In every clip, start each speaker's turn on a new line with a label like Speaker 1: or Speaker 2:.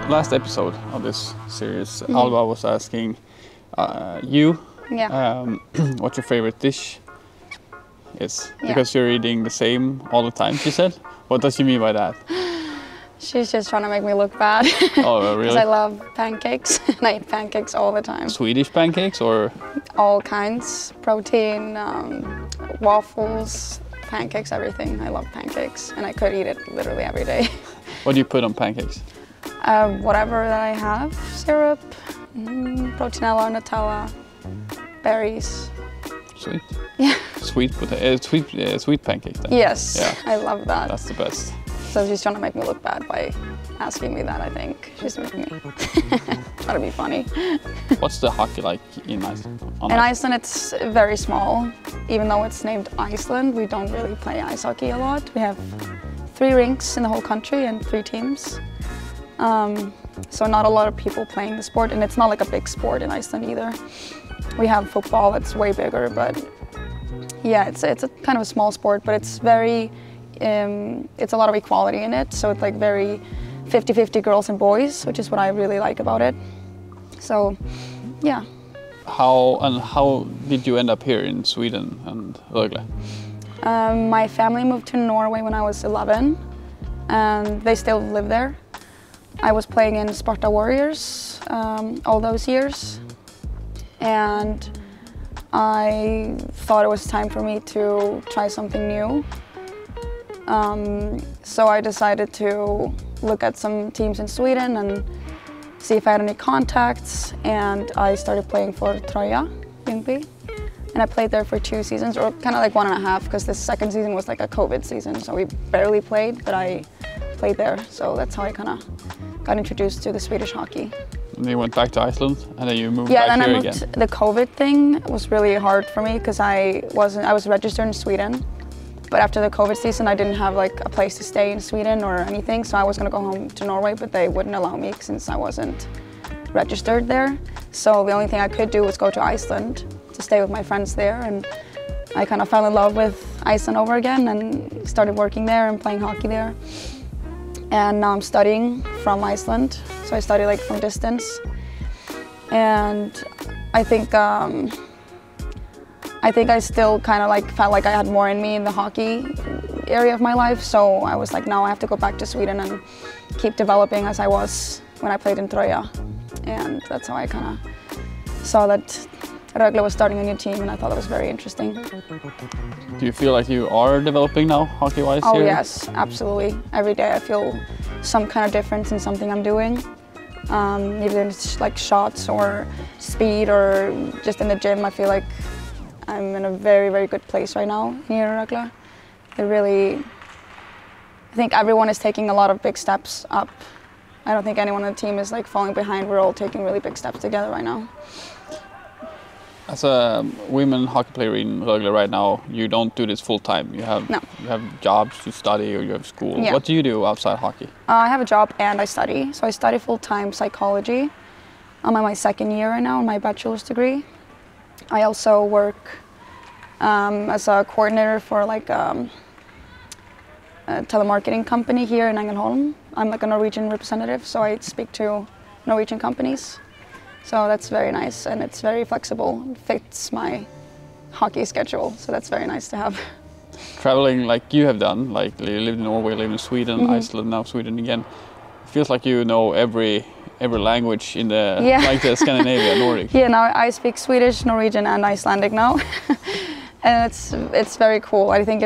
Speaker 1: last episode of this series, Alva was asking you what your favorite dish is. Because you're eating the same all the time, she said. What does she mean by that?
Speaker 2: She's just trying to make me look bad.
Speaker 1: Oh, really?
Speaker 2: Because I love pancakes, and I eat pancakes all the time.
Speaker 1: Swedish pancakes or?
Speaker 2: All kinds. Protein, waffles, pancakes, everything. I love pancakes, and I could eat it literally every day.
Speaker 1: What do you put on pancakes?
Speaker 2: Whatever that I have. Syrup, proteinella, Nutella, berries.
Speaker 1: Sweet.
Speaker 2: Yeah.
Speaker 1: Sweet pancakes then.
Speaker 2: Yes,
Speaker 1: yeah.
Speaker 2: I love that.
Speaker 1: That's the best.
Speaker 2: So she's trying to make me look bad by asking me that, I think. She's making me trying to be funny.
Speaker 1: What's the hockey like in Iceland?
Speaker 2: In Iceland, it's very small. Even though it's named Iceland, we don't really play ice hockey a lot. We have 3 rinks in the whole country and 3 teams. So not a lot of people playing the sport, and it's not like a big sport in Iceland either. We have football that's way bigger, but yeah, it's a kind of a small sport, but it's very, it's a lot of equality in it. So it's like very 50-50 girls and boys, which is what I really like about it. So, yeah.
Speaker 1: How did you end up here in Sweden and Rögle?
Speaker 2: My family moved to Norway when I was 11, and they still live there. I was playing in Sparta Warriors all those years, and I thought it was time for me to try something new. So I decided to look at some teams in Sweden and see if I had any contacts, and I started playing for Troja, Ljungby. And I played there for 2 seasons, or kind of like 1.5, because the second season was like a COVID season, so we barely played, but I played there. So that's how I kind of got introduced to the Swedish hockey.
Speaker 1: And you went back to Iceland, and then you moved
Speaker 2: back
Speaker 1: here again?
Speaker 2: Yeah, then I moved. The COVID thing was really hard for me, because I was registered in Sweden, but after the COVID season, I didn't have like a place to stay in Sweden or anything, so I was going to go home to Norway, but they wouldn't allow me since I wasn't registered there. So the only thing I could do was go to Iceland to stay with my friends there, and I kind of fell in love with Iceland over again and started working there and playing hockey there. And now I'm studying from Iceland, so I study like from distance. And I think I still kind of like felt like I had more in me in the hockey area of my life, so I was like, now I have to go back to Sweden and keep developing as I was when I played in Troja. And that's how I kind of saw that Rögle was starting a new team, and I thought it was very interesting.
Speaker 1: Do you feel like you are developing now, hockey-wise?
Speaker 2: Oh
Speaker 1: here?
Speaker 2: Yes, absolutely. Every day I feel some kind of difference in something I'm doing. Even if it's like shots or speed or just in the gym, I feel like I'm in a very, very good place right now here in Rögle. I think everyone is taking a lot of big steps up. I don't think anyone on the team is like falling behind. We're all taking really big steps together right now.
Speaker 1: As a women hockey player in Rögle right now, you don't do this full time. You have jobs, you study, or you have school.
Speaker 2: Yeah.
Speaker 1: What do you do outside hockey?
Speaker 2: I have a job and I study. So I study full-time psychology. I'm in my 2nd year right now in my bachelor's degree. I also work as a coordinator for like a telemarketing company here in Ängelholm. I'm like a Norwegian representative, so I speak to Norwegian companies. So that's very nice, and it's very flexible. It fits my hockey schedule, so that's very nice to have.
Speaker 1: Traveling like you have done, like you lived in Norway, lived in Sweden, Iceland, now Sweden again. It feels like you know every language in the like the Scandinavia, Nordic.
Speaker 2: Yeah, now I speak Swedish, Norwegian, and Icelandic now, and it's very cool. I think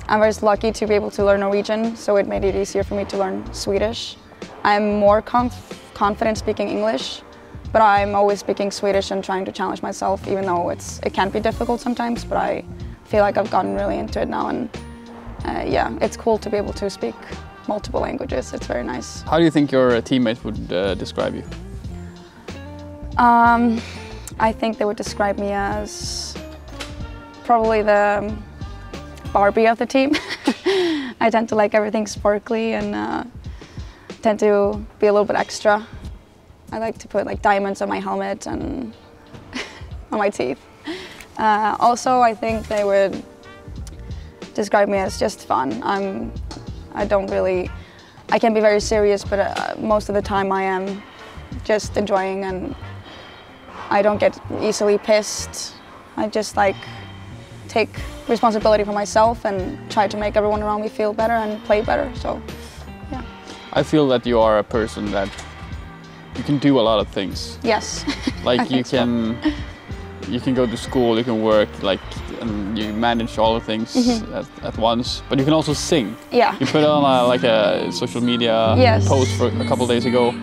Speaker 2: I'm very lucky to be able to learn Norwegian, so it made it easier for me to learn Swedish. I'm more confident speaking English, but I'm always speaking Swedish and trying to challenge myself, even though it can be difficult sometimes, but I feel like I've gotten really into it now, and yeah, it's cool to be able to speak multiple languages. It's very nice.
Speaker 1: How do you think your teammates would describe you?
Speaker 2: I think they would describe me as probably the Barbie of the team. I tend to like everything sparkly and tend to be a little bit extra. I like to put like diamonds on my helmet and on my teeth. Also, I think they would describe me as just fun. I don't really I can be very serious, but most of the time I am just enjoying, and I don't get easily pissed. I just like take responsibility for myself and try to make everyone around me feel better and play better. So, yeah.
Speaker 1: I feel that you are a person that you can do a lot of things.
Speaker 2: Yes.
Speaker 1: Like you can go to school, you can work, like, and you manage all the things at once. But you can also sing.
Speaker 2: Yeah.
Speaker 1: You put on a social media post for a couple of days ago.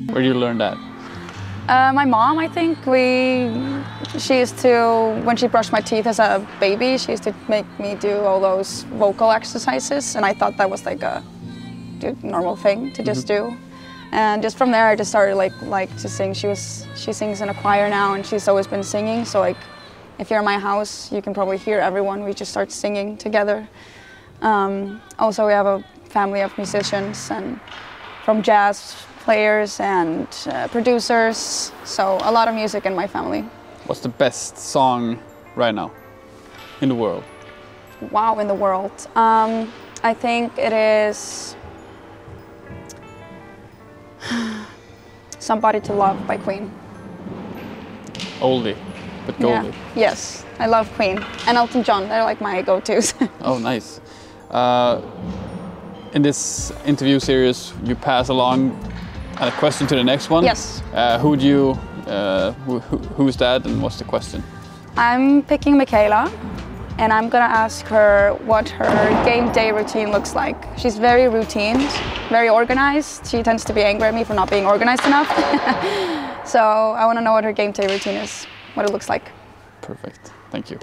Speaker 1: Where did you learn that?
Speaker 2: My mom, I think. She used to, when she brushed my teeth as a baby, she used to make me do all those vocal exercises, and I thought that was like a normal thing to just do. And just from there, I just started like to sing. She sings in a choir now, and she's always been singing. So like, if you're in my house, you can probably hear everyone. We just start singing together. Also, we have a family of musicians and from jazz players and producers. So a lot of music in my family.
Speaker 1: What's the best song right now in the world?
Speaker 2: Wow, in the world. I think it is Somebody to Love by Queen.
Speaker 1: Oldie, but goldie.
Speaker 2: Yeah. Yes, I love Queen. And Elton John, they're like my go-tos.
Speaker 1: Oh, nice. In this interview series, you pass along a question to the next one.
Speaker 2: Yes.
Speaker 1: Who's that and what's the question?
Speaker 2: I'm picking Michaela, and I'm gonna ask her what her game day routine looks like. She's very routine, very organized. She tends to be angry at me for not being organized enough. So I wanna know what her game day routine is, what it looks like.
Speaker 1: Perfect, thank you.